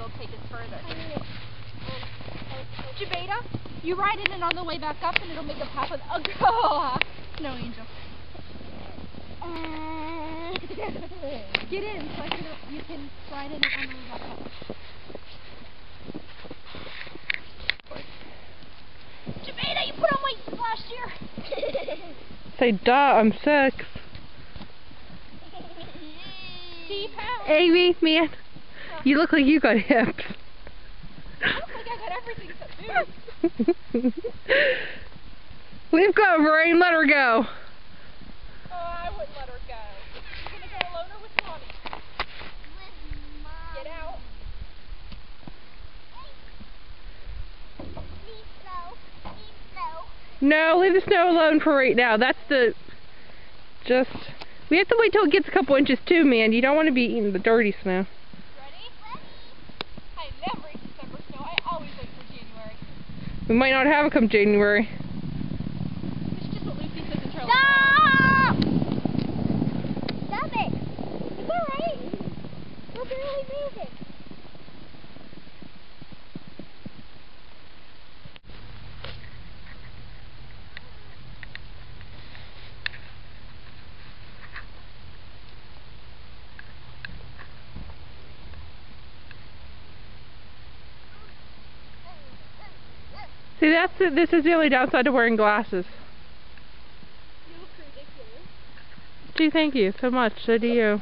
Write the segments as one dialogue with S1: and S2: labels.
S1: it'll take us further. Jabeta, you ride in it on the way back up and it'll make a path with no, Angel. Get in so you can ride in it on the way back up. Jabeta, you put on weight since last year.
S2: Say, duh, I'm 6. Amy, man, you look like you got hips.
S1: I look like I got everything except boobs.
S2: Leave go, Rain, let her go.
S1: Oh, I wouldn't let her go. You gonna go alone or with Mommy? With Mom. Get out. Leave snow. Leave snow.
S2: No, leave the snow alone for right now. That's we have to wait till it gets a couple inches too, man. You don't want to be eating the dirty snow.
S1: Ready? I never eat December snow. I always wait for January.
S2: We might not have it come January.
S1: It's just what Lucy says in Charlie.
S3: Stop! Stop it! It's alright. We're barely moving.
S2: See, this is the only downside to wearing glasses.
S1: You look ridiculous.
S2: Gee, thank you so much. So do you.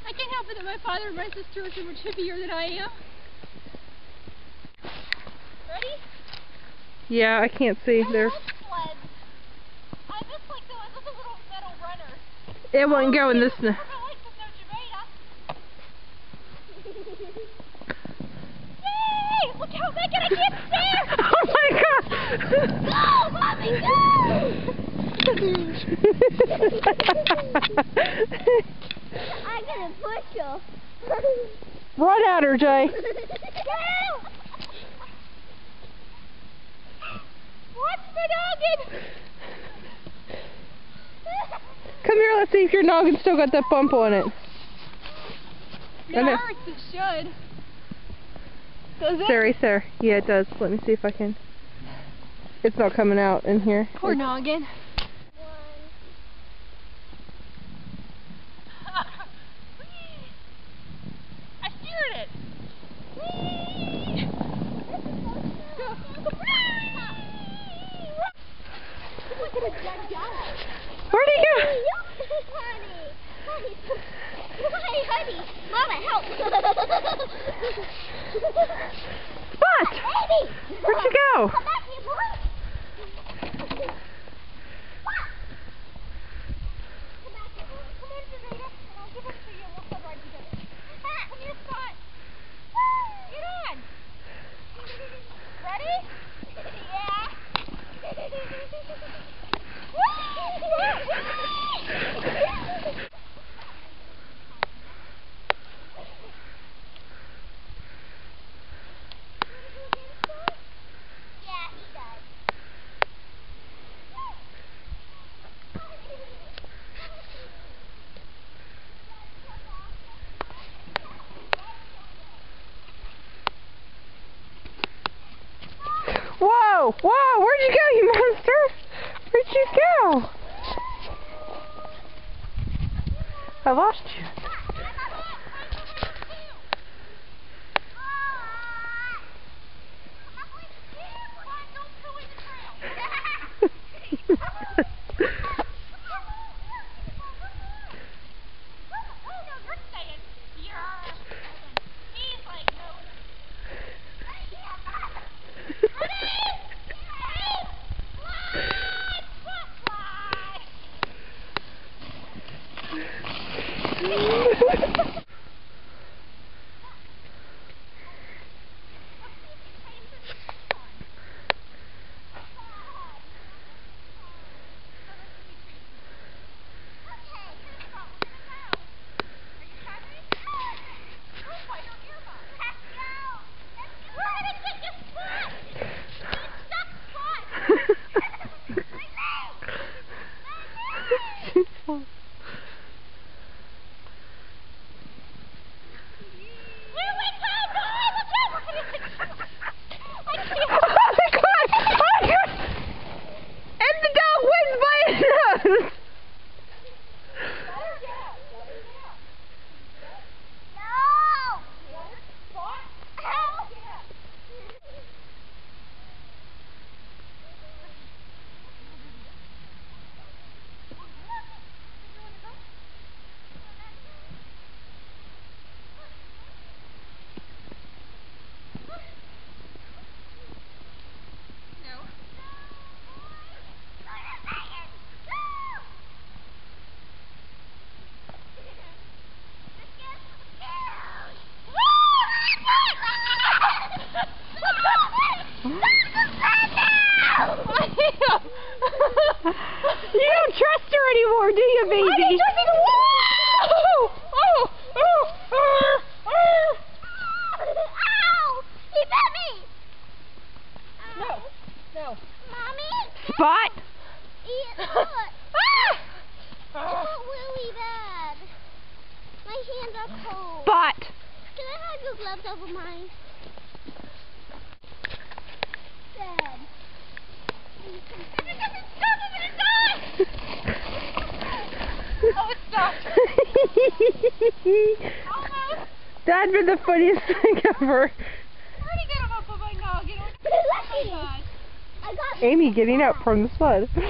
S1: I can't help it that my father and my sister are so much hippier than I am. Ready?
S2: Yeah, I can't see. There's.
S1: Sleds. I just like the ones with a little metal runner.
S2: It won't go in this snow.
S1: Look how Megan, I can't stand!
S2: Oh my god!
S3: Go, Mommy, go! I'm gonna push you.
S2: Run at her, Jay.
S1: Watch my noggin!
S2: Come here, let's see if your noggin still got that bump on it.
S1: It hurts, it should. Does it?
S2: There. Yeah, it does. Let me see if I can. It's not coming out in here.
S1: Poor noggin. I steered it.
S2: Where'd he go?
S3: Honey, Mama, help!
S2: What?
S3: Baby!
S2: Where'd you go?
S3: Come back here, boy! Come back here, boy. Come on, Jabeta, and I'll give him to you and we'll come right together. Come here, Scott. Get on! Ready? Yeah.
S2: Whoa! Where'd you go, you monster? Where'd you go? I lost you.
S3: Come on,
S2: Spot!
S3: It hurt. It hurt really bad. My hands are cold.
S2: Spot!
S3: Can I have your gloves over mine? Dad.
S1: Oh, it stopped. Almost.
S2: That'd been the funniest thing ever.
S1: Where'd he get him up on my noggin? Oh my God.
S3: I got
S2: Amy getting up from the sled.
S3: Oh,